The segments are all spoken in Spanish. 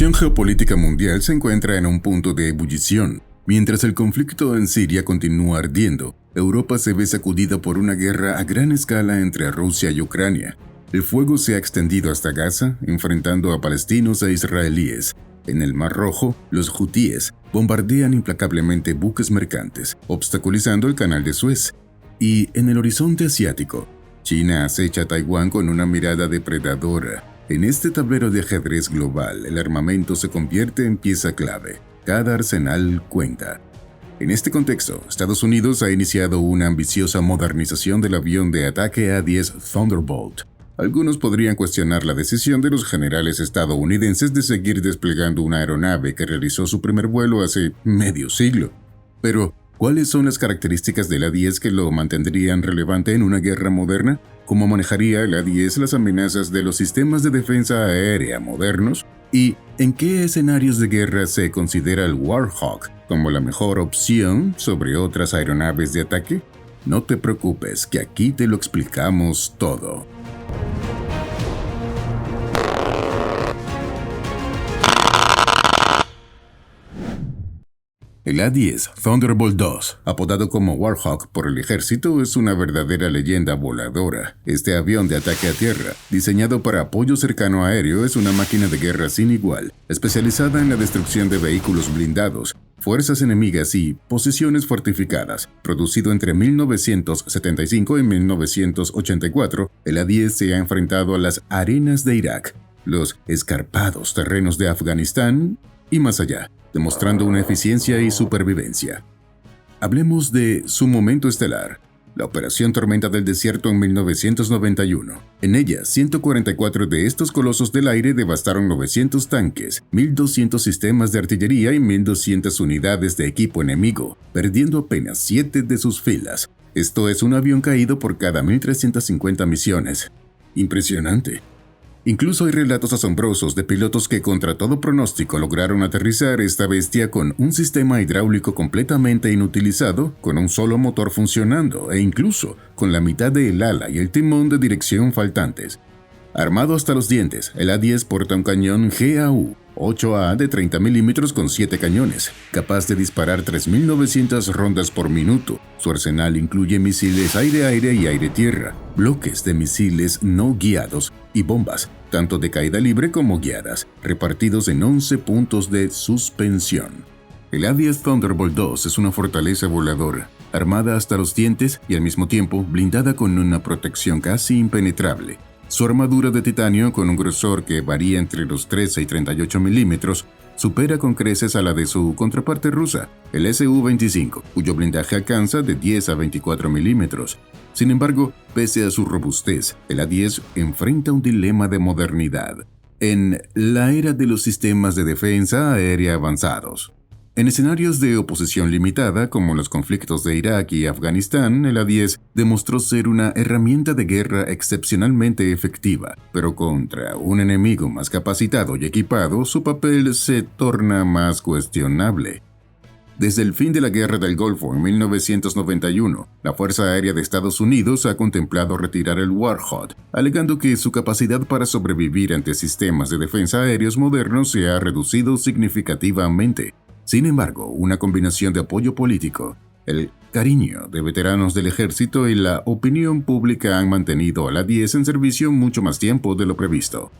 situación geopolítica mundial se encuentra en un punto de ebullición. Mientras el conflicto en Siria continúa ardiendo, Europa se ve sacudida por una guerra a gran escala entre Rusia y Ucrania. El fuego se ha extendido hasta Gaza, enfrentando a palestinos e israelíes. En el Mar Rojo, los hutíes bombardean implacablemente buques mercantes, obstaculizando el canal de Suez. Y en el horizonte asiático, China acecha a Taiwán con una mirada depredadora. En este tablero de ajedrez global, el armamento se convierte en pieza clave. Cada arsenal cuenta. En este contexto, Estados Unidos ha iniciado una ambiciosa modernización del avión de ataque A-10 Thunderbolt. Algunos podrían cuestionar la decisión de los generales estadounidenses de seguir desplegando una aeronave que realizó su primer vuelo hace medio siglo. Pero, ¿cuáles son las características del A-10 que lo mantendrían relevante en una guerra moderna? ¿Cómo manejaría el A-10 las amenazas de los sistemas de defensa aérea modernos? ¿Y en qué escenarios de guerra se considera el Warhawk como la mejor opción sobre otras aeronaves de ataque? No te preocupes, que aquí te lo explicamos todo. El A-10 Thunderbolt II, apodado como Warhawk por el ejército, es una verdadera leyenda voladora. Este avión de ataque a tierra, diseñado para apoyo cercano aéreo, es una máquina de guerra sin igual, especializada en la destrucción de vehículos blindados, fuerzas enemigas y posiciones fortificadas. Producido entre 1975 y 1984, el A-10 se ha enfrentado a las arenas de Irak, los escarpados terrenos de Afganistán y más allá, demostrando una eficiencia y supervivencia. Hablemos de su momento estelar, la Operación Tormenta del Desierto en 1991. En ella, 144 de estos colosos del aire devastaron 900 tanques, 1.200 sistemas de artillería y 1.200 unidades de equipo enemigo, perdiendo apenas 7 de sus filas. Esto es un avión caído por cada 1.350 misiones. Impresionante. Incluso hay relatos asombrosos de pilotos que contra todo pronóstico lograron aterrizar esta bestia con un sistema hidráulico completamente inutilizado, con un solo motor funcionando e incluso con la mitad del ala y el timón de dirección faltantes. Armado hasta los dientes, el A-10 porta un cañón GAU 8A de 30 milímetros con 7 cañones, capaz de disparar 3.900 rondas por minuto. Su arsenal incluye misiles aire-aire y aire-tierra, bloques de misiles no guiados y bombas, tanto de caída libre como guiadas, repartidos en 11 puntos de suspensión. El A-10 Thunderbolt II es una fortaleza voladora, armada hasta los dientes y al mismo tiempo blindada con una protección casi impenetrable. Su armadura de titanio, con un grosor que varía entre los 13 y 38 milímetros, supera con creces a la de su contraparte rusa, el Su-25, cuyo blindaje alcanza de 10 a 24 milímetros. Sin embargo, pese a su robustez, el A-10 enfrenta un dilema de modernidad en la era de los sistemas de defensa aérea avanzados. En escenarios de oposición limitada, como los conflictos de Irak y Afganistán, el A-10 demostró ser una herramienta de guerra excepcionalmente efectiva, pero contra un enemigo más capacitado y equipado, su papel se torna más cuestionable. Desde el fin de la Guerra del Golfo en 1991, la Fuerza Aérea de Estados Unidos ha contemplado retirar el Warhawk, alegando que su capacidad para sobrevivir ante sistemas de defensa aéreos modernos se ha reducido significativamente. Sin embargo, una combinación de apoyo político, el cariño de veteranos del ejército y la opinión pública han mantenido al A-10 en servicio mucho más tiempo de lo previsto.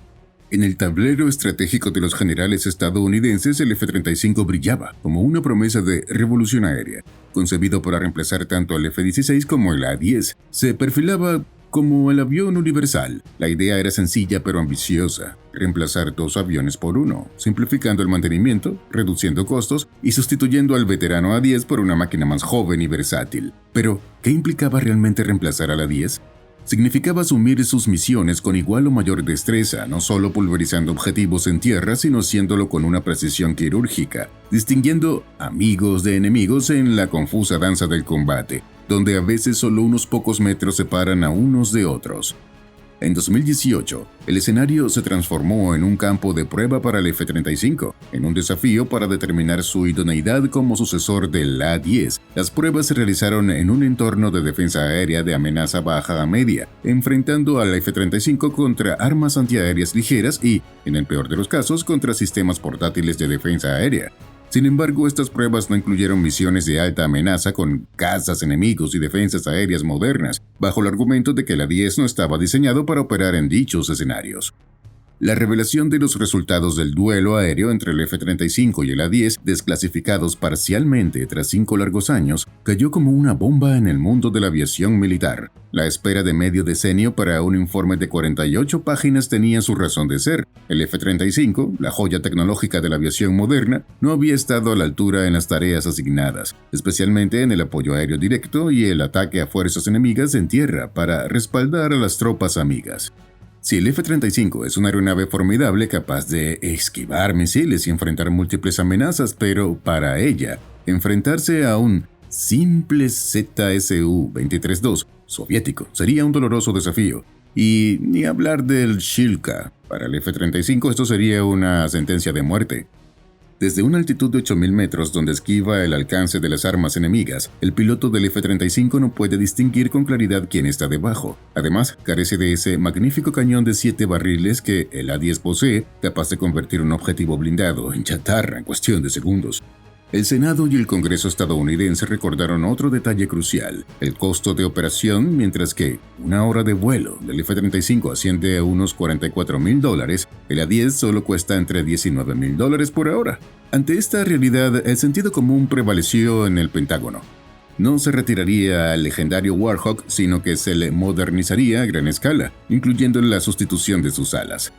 En el tablero estratégico de los generales estadounidenses, el F-35 brillaba como una promesa de revolución aérea. Concebido para reemplazar tanto el F-16 como el A-10, se perfilaba como el avión universal. La idea era sencilla pero ambiciosa: reemplazar 2 aviones por uno, simplificando el mantenimiento, reduciendo costos y sustituyendo al veterano A-10 por una máquina más joven y versátil. Pero, ¿qué implicaba realmente reemplazar al A-10? Significaba asumir sus misiones con igual o mayor destreza, no solo pulverizando objetivos en tierra, sino haciéndolo con una precisión quirúrgica, distinguiendo amigos de enemigos en la confusa danza del combate, donde a veces solo unos pocos metros separan a unos de otros. En 2018, el escenario se transformó en un campo de prueba para el F-35, en un desafío para determinar su idoneidad como sucesor del A-10. Las pruebas se realizaron en un entorno de defensa aérea de amenaza baja a media, enfrentando al F-35 contra armas antiaéreas ligeras y, en el peor de los casos, contra sistemas portátiles de defensa aérea. Sin embargo, estas pruebas no incluyeron misiones de alta amenaza con cazas enemigos y defensas aéreas modernas, bajo el argumento de que el A-10 no estaba diseñado para operar en dichos escenarios. La revelación de los resultados del duelo aéreo entre el F-35 y el A-10, desclasificados parcialmente tras 5 largos años, cayó como una bomba en el mundo de la aviación militar. La espera de medio decenio para un informe de 48 páginas tenía su razón de ser. El F-35, la joya tecnológica de la aviación moderna, no había estado a la altura en las tareas asignadas, especialmente en el apoyo aéreo directo y el ataque a fuerzas enemigas en tierra para respaldar a las tropas amigas. Si el F-35 es una aeronave formidable capaz de esquivar misiles y enfrentar múltiples amenazas, pero para ella, enfrentarse a un simple ZSU-23-2 soviético sería un doloroso desafío. Y ni hablar del Shilka. Para el F-35 esto sería una sentencia de muerte. Desde una altitud de 8.000 metros donde esquiva el alcance de las armas enemigas, el piloto del F-35 no puede distinguir con claridad quién está debajo. Además, carece de ese magnífico cañón de 7 barriles que el A-10 posee, capaz de convertir un objetivo blindado en chatarra en cuestión de segundos. El Senado y el Congreso estadounidense recordaron otro detalle crucial, el costo de operación, mientras que una hora de vuelo del F-35 asciende a unos $44,000, el A-10 solo cuesta entre $19,000 por hora. Ante esta realidad, el sentido común prevaleció en el Pentágono. No se retiraría al legendario Warhawk, sino que se le modernizaría a gran escala, incluyendo la sustitución de sus alas.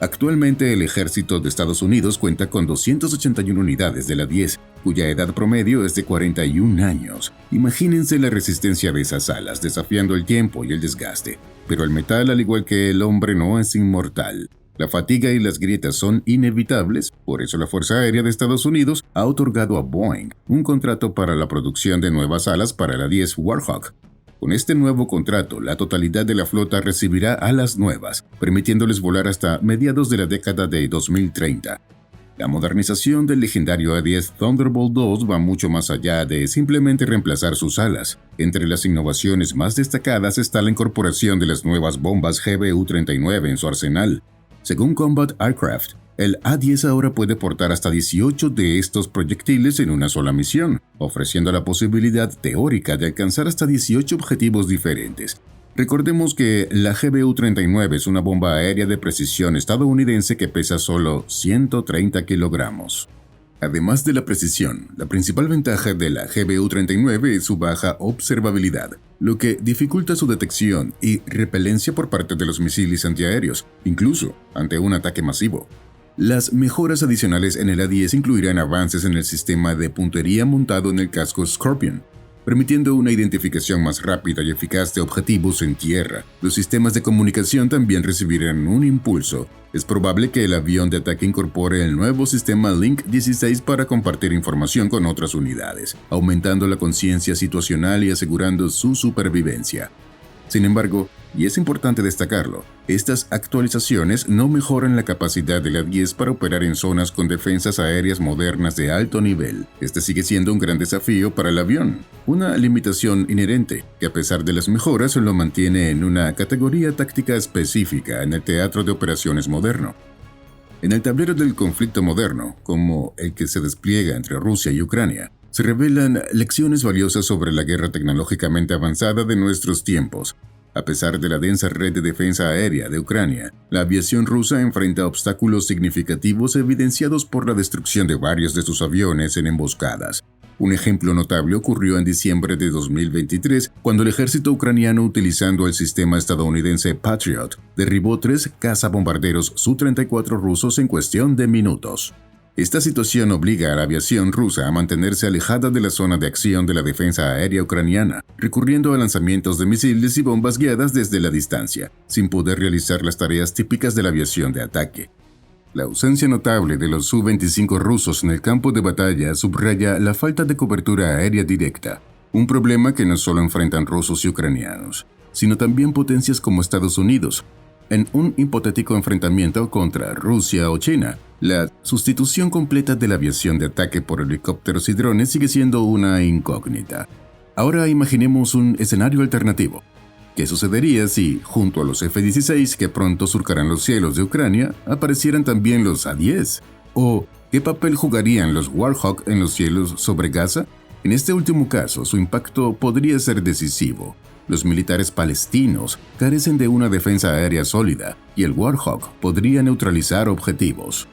Actualmente el ejército de Estados Unidos cuenta con 281 unidades de la A-10, cuya edad promedio es de 41 años. Imagínense la resistencia de esas alas, desafiando el tiempo y el desgaste. Pero el metal, al igual que el hombre, no es inmortal. La fatiga y las grietas son inevitables, por eso la Fuerza Aérea de Estados Unidos ha otorgado a Boeing un contrato para la producción de nuevas alas para el A-10 Warhawk. Con este nuevo contrato, la totalidad de la flota recibirá alas nuevas, permitiéndoles volar hasta mediados de la década de 2030. La modernización del legendario A-10 Thunderbolt II va mucho más allá de simplemente reemplazar sus alas. Entre las innovaciones más destacadas está la incorporación de las nuevas bombas GBU-39 en su arsenal. Según Combat Aircraft, el A-10 ahora puede portar hasta 18 de estos proyectiles en una sola misión, ofreciendo la posibilidad teórica de alcanzar hasta 18 objetivos diferentes. Recordemos que la GBU-39 es una bomba aérea de precisión estadounidense que pesa solo 130 kilogramos. Además de la precisión, la principal ventaja de la GBU-39 es su baja observabilidad, lo que dificulta su detección y repelencia por parte de los misiles antiaéreos, incluso ante un ataque masivo. Las mejoras adicionales en el A-10 incluirán avances en el sistema de puntería montado en el casco Scorpion, permitiendo una identificación más rápida y eficaz de objetivos en tierra. Los sistemas de comunicación también recibirán un impulso. Es probable que el avión de ataque incorpore el nuevo sistema Link 16 para compartir información con otras unidades, aumentando la conciencia situacional y asegurando su supervivencia. Sin embargo, y es importante destacarlo, estas actualizaciones no mejoran la capacidad del A-10 para operar en zonas con defensas aéreas modernas de alto nivel. Este sigue siendo un gran desafío para el avión, una limitación inherente que a pesar de las mejoras lo mantiene en una categoría táctica específica en el teatro de operaciones moderno. En el tablero del conflicto moderno, como el que se despliega entre Rusia y Ucrania, se revelan lecciones valiosas sobre la guerra tecnológicamente avanzada de nuestros tiempos. A pesar de la densa red de defensa aérea de Ucrania, la aviación rusa enfrenta obstáculos significativos evidenciados por la destrucción de varios de sus aviones en emboscadas. Un ejemplo notable ocurrió en diciembre de 2023, cuando el ejército ucraniano, utilizando el sistema estadounidense Patriot, derribó 3 cazabombarderos Su-34 rusos en cuestión de minutos. Esta situación obliga a la aviación rusa a mantenerse alejada de la zona de acción de la defensa aérea ucraniana, recurriendo a lanzamientos de misiles y bombas guiadas desde la distancia, sin poder realizar las tareas típicas de la aviación de ataque. La ausencia notable de los Su-25 rusos en el campo de batalla subraya la falta de cobertura aérea directa, un problema que no solo enfrentan rusos y ucranianos. sino también potencias como Estados Unidos. En un hipotético enfrentamiento contra Rusia o China, la sustitución completa de la aviación de ataque por helicópteros y drones sigue siendo una incógnita. Ahora imaginemos un escenario alternativo. ¿Qué sucedería si, junto a los F-16 que pronto surcarán los cielos de Ucrania, aparecieran también los A-10? ¿O qué papel jugarían los Warhawk en los cielos sobre Gaza? En este último caso, su impacto podría ser decisivo. Los militares palestinos carecen de una defensa aérea sólida y el Warhawk podría neutralizar objetivos.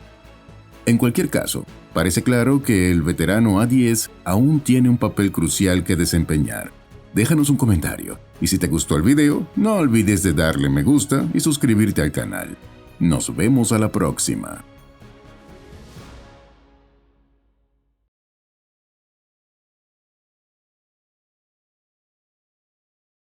En cualquier caso, parece claro que el veterano A-10 aún tiene un papel crucial que desempeñar. Déjanos un comentario y si te gustó el video, no olvides de darle me gusta y suscribirte al canal. Nos vemos a la próxima.